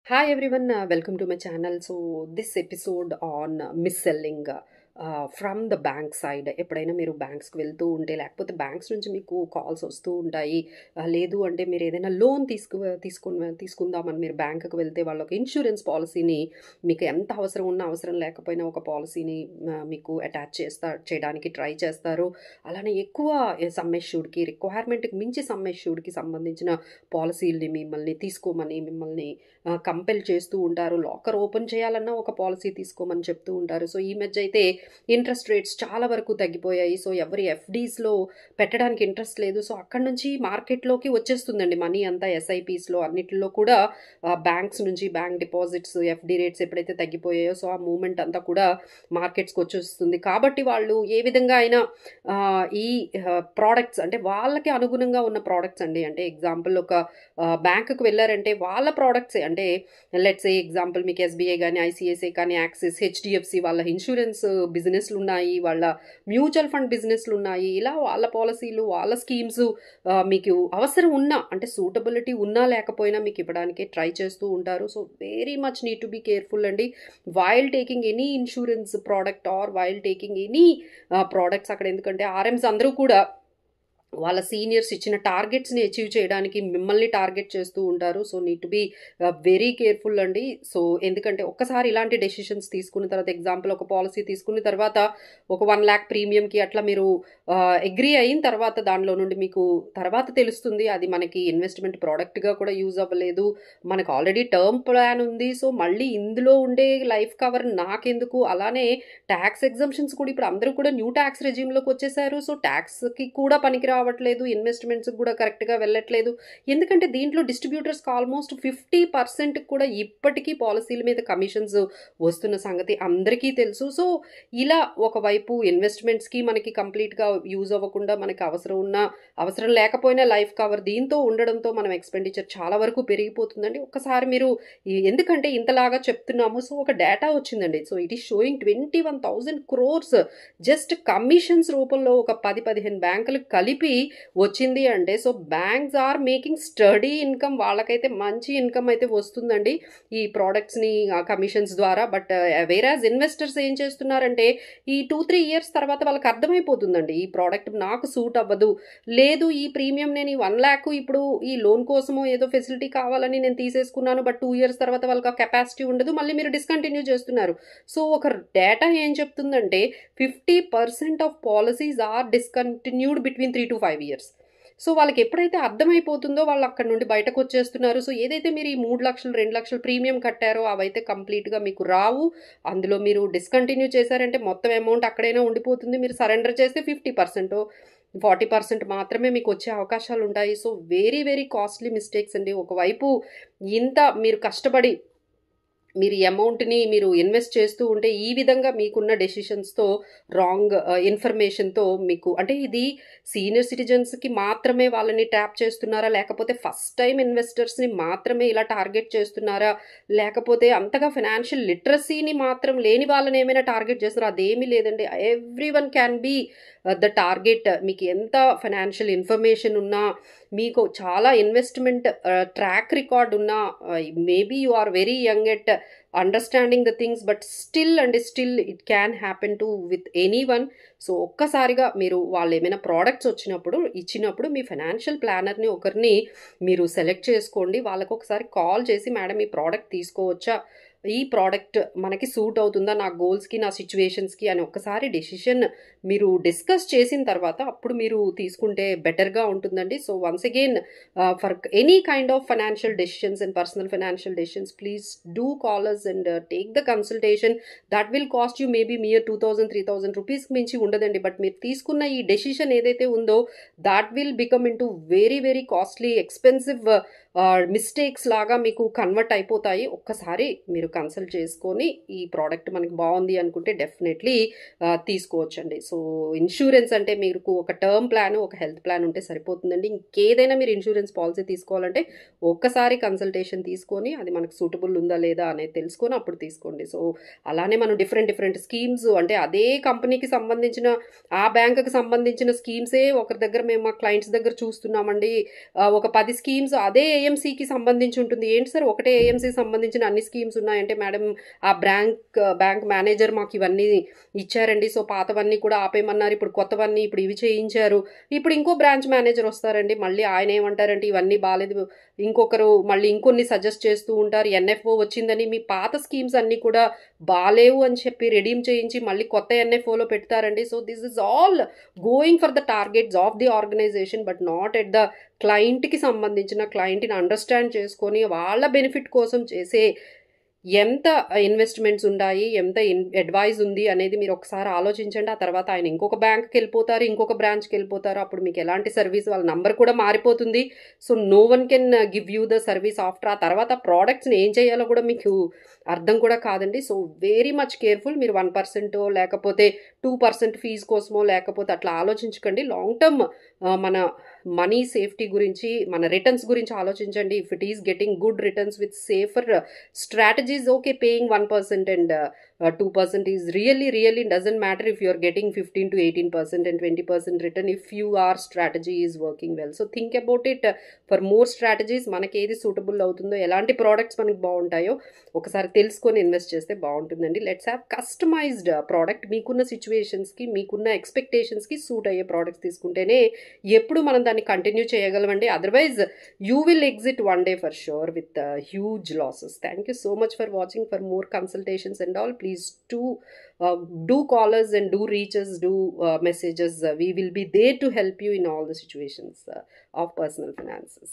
Hi everyone, welcome to my channel. So this episode on mis-selling from the bank side. ఎప్పుడైనా మీరు బ్యాంక్స్కి వెళ్తూ ఉంటే లేకపోతే బ్యాంక్స్ నుంచి మీకు కాల్స్ వస్తూ ఉంటాయి. లేదు అంటే మీరు ఏదైనా లోన్ తీసుకుందామని మీరు బ్యాంకుకి వెళ్తే వాళ్ళు ఒక ఇన్సూరెన్స్ పాలసీని మీకు ఎంత అవసరం ఉన్నా అవసరం లేకపోయినా ఒక పాలసీని మీకు అటాచ్ చేయడానికి ట్రై చేస్తారు. అలానే ఎక్కువ సమ్మెష్యూడ్కి రిక్వైర్మెంట్కి మించి సమ్మెష్యూడ్కి సంబంధించిన పాలసీల్ని మిమ్మల్ని తీసుకోమని మిమ్మల్ని కంపెల్ చేస్తూ ఉంటారు. లాకర్ ఓపెన్ చేయాలన్నా ఒక పాలసీ తీసుకోమని చెప్తూ ఉంటారు. సో ఈ మధ్య అయితే ఇంట్రెస్ట్ రేట్స్ చాలా వరకు తగ్గిపోయాయి. సో ఎవరి ఎఫ్డీస్లో పెట్టడానికి ఇంట్రెస్ట్ లేదు. సో అక్కడి నుంచి మార్కెట్లోకి వచ్చేస్తుందండి మనీ అంతా. ఎస్ఐపీస్లో అన్నిటిలో కూడా బ్యాంక్స్ నుంచి బ్యాంక్ డిపాజిట్స్ ఎఫ్డీ రేట్స్ ఎప్పుడైతే తగ్గిపోయాయో సో ఆ మూమెంట్ అంతా కూడా మార్కెట్స్కి వచ్చేస్తుంది. కాబట్టి వాళ్ళు ఏ విధంగా అయినా ఈ ప్రోడక్ట్స్ అంటే వాళ్ళకి అనుగుణంగా ఉన్న ప్రోడక్ట్స్ అండి. అంటే ఎగ్జాంపుల్ ఒక బ్యాంకుకి వెళ్ళారంటే వాళ్ళ ప్రోడక్ట్సే అంటే లెట్స్ ఏ ఎగ్జాంపుల్ మీకు ఎస్బీఐ కానీ ఐసిఐసిఐ కానీ యాక్సిస్ హెచ్డిఎఫ్సి వాళ్ళ ఇన్సూరెన్స్ బిజినెస్లు ఉన్నాయి, వాళ్ళ మ్యూచువల్ ఫండ్ బిజినెస్లు ఉన్నాయి. ఇలా వాళ్ళ పాలసీలు వాళ్ళ స్కీమ్స్ మీకు అవసరం ఉన్నా అంటే సూటబిలిటీ ఉన్నా లేకపోయినా మీకు ఇవ్వడానికి ట్రై చేస్తూ ఉంటారు. So very much need to be careful అండి while taking any insurance product or while taking any products అక్కడ. ఎందుకంటే ఆర్ఎంస్ అందరూ కూడా వాళ్ళ సీనియర్స్ ఇచ్చిన టార్గెట్స్ని అచీవ్ చేయడానికి మిమ్మల్ని టార్గెట్ చేస్తూ ఉంటారు. So need to be very careful అండి. సో ఎందుకంటే ఒక్కసారి ఇలాంటి డెసిషన్స్ తీసుకున్న తర్వాత ఎగ్జాంపుల్ ఒక పాలసీ తీసుకున్న తర్వాత ఒక 1 lakh ప్రీమియంకి అట్లా మీరు అగ్రీ అయిన తర్వాత దానిలో నుండి మీకు తర్వాత తెలుస్తుంది అది మనకి ఇన్వెస్ట్మెంట్ ప్రోడక్ట్గా కూడా యూజ్ అవ్వలేదు, మనకు ఆల్రెడీ టర్మ్ ప్లాన్ ఉంది. సో మళ్ళీ ఇందులో ఉండే లైఫ్ కవర్ నాకెందుకు. అలానే ట్యాక్స్ ఎగ్జంప్షన్స్ కూడా ఇప్పుడు అందరూ కూడా న్యూ ట్యాక్స్ రెజ్యూమ్లోకి వచ్చేసారు. సో ట్యాక్స్కి కూడా పనికి రావట్లేదు, ఇన్వెస్ట్మెంట్స్కి కూడా కరెక్ట్గా వెళ్ళట్లేదు. ఎందుకంటే దీంట్లో డిస్ట్రిబ్యూటర్స్కి ఆల్మోస్ట్ 50% కూడా ఇప్పటికీ పాలసీల మీద కమిషన్స్ వస్తున్న సంగతి అందరికీ తెలుసు. సో ఇలా ఒకవైపు ఇన్వెస్ట్మెంట్స్కి మనకి కంప్లీట్గా యూజ్ అవ్వకుండా మనకి అవసరం ఉన్నా అవసరం లేకపోయినా లైఫ్ కవర్ దీంతో ఉండడంతో మనం ఎక్స్పెండిచర్ చాలా వరకు పెరిగిపోతుందండి. ఒక్కసారి మీరు ఎందుకంటే ఇంతలాగా చెప్తున్నాము. సో ఒక డేటా వచ్చిందండి. So it is showing 21,000 crores just commissions రూపంలో ఒక 10-15 బ్యాంకులు కలిపి వచ్చింది అంటే so banks are making steady income. వాళ్ళకైతే మంచి ఇన్కమ్ అయితే వస్తుందండి ఈ ప్రోడక్ట్స్ని కమిషన్స్ ద్వారా. బట్ వేరాజ్ ఇన్వెస్టర్స్ ఏం చేస్తున్నారంటే ఈ 2-3 years తర్వాత వాళ్ళకి అర్థమైపోతుందండి ఈ ప్రోడక్ట్ నాకు సూట్ అవ్వదు, లేదు ఈ ప్రీమియం నేను ఈ 1 lakh ఇప్పుడు ఈ లోన్ కోసమో ఏదో ఫెసిలిటీ కావాలని నేను తీసేసుకున్నాను, బట్ 2 years తర్వాత వాళ్ళకి ఆ కెపాసిటీ ఉండదు, మళ్ళీ మీరు డిస్కంటిన్యూ చేస్తున్నారు. సో ఒక డేటా ఏం చెప్తుందంటే 50% of policies are discontinued between 3 to 5 years. So వాళ్ళకి ఎప్పుడైతే అర్థమైపోతుందో వాళ్ళు అక్కడ నుండి బయటకు వచ్చేస్తున్నారు. సో ఏదైతే మీరు ఈ 3 లక్షలు 2 లక్షలు ప్రీమియం కట్టారో అవైతే కంప్లీట్గా మీకు రావు. అందులో మీరు డిస్కంటిన్యూ చేశారంటే మొత్తం అమౌంట్ అక్కడైనా ఉండిపోతుంది. మీరు సరెండర్ చేస్తే 50% 40% మాత్రమే మీకు వచ్చే అవకాశాలు ఉంటాయి. So very very costly mistakes అండి. ఒకవైపు ఇంత మీరు కష్టపడి మీరు ఈ అమౌంట్ని మీరు ఇన్వెస్ట్ చేస్తూ ఉంటే ఈ విధంగా మీకున్న డెసిషన్స్తో రాంగ్ ఇన్ఫర్మేషన్తో మీకు అంటే ఇది సీనియర్ సిటిజన్స్కి మాత్రమే వాళ్ళని ట్యాప్ చేస్తున్నారా, లేకపోతే ఫస్ట్ టైం ఇన్వెస్టర్స్ని మాత్రమే ఇలా టార్గెట్ చేస్తున్నారా, లేకపోతే అంతగా ఫైనాన్షియల్ లిటరసీని మాత్రం లేని వాళ్ళని ఏమైనా టార్గెట్ చేస్తున్నారా? అదేమీ లేదండి. Everyone can be the target. మీకు ఎంత ఫైనాన్షియల్ ఇన్ఫర్మేషన్ ఉన్నా, మీకు చాలా ఇన్వెస్ట్మెంట్ ట్రాక్ రికార్డ్ ఉన్నా, maybe you are very young at understanding the things, but still it can happen to with anyone. So ఒక్కసారిగా మీరు వాళ్ళు ఏమైనా ప్రోడక్ట్స్ ఇచ్చినప్పుడు మీ ఫైనాన్షియల్ ప్లానర్ని ఒకరిని మీరు సెలెక్ట్ చేసుకోండి. వాళ్ళకు ఒకసారి కాల్ చేసి మేడం ఈ ప్రోడక్ట్ తీసుకోవచ్చా, ఈ ప్రోడక్ట్ మనకి సూట్ అవుతుందా నా గోల్స్కి నా సిచ్యువేషన్స్కి అని ఒక్కసారి డెసిషన్ మీరు డిస్కస్ చేసిన తర్వాత అప్పుడు మీరు తీసుకుంటే బెటర్గా ఉంటుందండి. So once again for any kind of financial decisions and personal financial decisions please do call us and take the consultation. That will cost you maybe mere 2,000-3,000 రూపీస్కి మించి ఉండదండి. బట్ మీరు తీసుకున్న ఈ డెసిషన్ ఏదైతే ఉందో that will become in to very very costly expensive mistakes లాగా మీకు కన్వర్ట్ అయిపోతాయి. ఒక్కసారి మీరు కన్సల్ట్ చేసుకొని ఈ ప్రోడక్ట్ మనకి బాగుంది అనుకుంటే డెఫినెట్లీ తీసుకోవచ్చండి. సో ఇన్సూరెన్స్ అంటే మీకు ఒక టర్మ్ ప్లాన్ ఒక హెల్త్ ప్లాన్ ఉంటే సరిపోతుందండి. ఇంకేదైనా మీరు ఇన్సూరెన్స్ పాలసీ తీసుకోవాలంటే ఒక్కసారి కన్సల్టేషన్ తీసుకొని అది మనకు సూటబుల్ ఉందా లేదా అనేది తెలుసుకొని అప్పుడు తీసుకోండి. సో అలానే మనం డిఫరెంట్ స్కీమ్స్ అంటే అదే కంపెనీకి సంబంధించిన ఆ బ్యాంకుకి సంబంధించిన స్కీమ్సే ఒకరి దగ్గర మేము మా క్లయింట్స్ దగ్గర చూస్తున్నామండి. ఒక 10 స్కీమ్స్ అదే ఏఎంసీకి సంబంధించి ఉంటుంది. ఏంటి సార్ ఒకటే ఏఎంసీకి సంబంధించిన అన్ని స్కీమ్స్ ఉన్నాయంటే, మేడం ఆ బ్యాంక్ మేనేజర్ మాకు ఇవన్నీ ఇచ్చారండి, సో పాతవన్నీ కూడా ఆపేయమన్నారు, ఇప్పుడు కొత్తవన్నీ ఇప్పుడు ఇవి చేయించారు, ఇప్పుడు ఇంకో బ్రాంచ్ మేనేజర్ వస్తారండి, మళ్ళీ ఆయన ఏమంటారంటే ఇవన్నీ బాగాలేదు, ఇంకొకరు మళ్ళీ ఇంకొన్ని సజెస్ట్ చేస్తూ ఉంటారు, ఎన్ఎఫ్ఓ వచ్చిందని మీ పాత స్కీమ్స్ అన్నీ కూడా బాలేవు అని చెప్పి రెడీమ్ చేయించి మళ్ళీ కొత్త ఎన్ఎఫ్ఓలో పెడతారండి. So this is all going for the targets of the organisation, but not at the క్లయింట్కి సంబంధించిన, క్లయింట్ని అండర్స్టాండ్ చేసుకొని వాళ్ళ బెనిఫిట్ కోసం చేసే ఎంత ఇన్వెస్ట్మెంట్స్ ఉన్నాయి, ఎంత అడ్వైజ్ ఉంది అనేది మీరు ఒకసారి ఆలోచించండి. ఆ తర్వాత ఆయన ఇంకొక బ్యాంక్కి వెళ్ళిపోతారు, ఇంకొక బ్రాంచ్కి వెళ్ళిపోతారు, అప్పుడు మీకు ఎలాంటి సర్వీస్, వాళ్ళ నంబర్ కూడా మారిపోతుంది. So no one can give you the service after. ఆ తర్వాత ప్రోడక్ట్స్ని ఏం చేయాలో కూడా మీకు అర్థం కూడా కాదండి. So very much careful. మీరు 1% లేకపోతే 2% ఫీజు కోసమో లేకపోతే అట్లా ఆలోచించకండి. లాంగ్ టర్మ్ మన మనీ సేఫ్టీ గురించి, మన రిటర్న్స్ గురించి ఆలోచించండి. If it is getting good returns with safer strategies, okay, paying 1% and 2% is really doesn't matter if you're getting 15 to 18% and 20% return if your strategy is working well. So think about it. For more strategies మనకి ఏది suitable అవుతుందో, ఎలాంటి products మనకి బాగుంటాయో ఒకసారి తెలుసుకొని invest చేస్తే బాగుంటుందండి. Let's have customised product. మీకున్న సిచ్యువేషన్స్కి, మీకున్న ఎక్స్పెక్టేషన్స్కి సూట్ అయ్యే ప్రోడక్ట్స్ తీసుకుంటేనే ఎప్పుడు మనం దాన్ని కంటిన్యూ చేయగలమండి. Otherwise you will exit one day for sure with huge losses. Thank you so much for watching. For more consultations and all, please do call us and do reach us, do message us. We will be there to help you in all the situations of personal finances.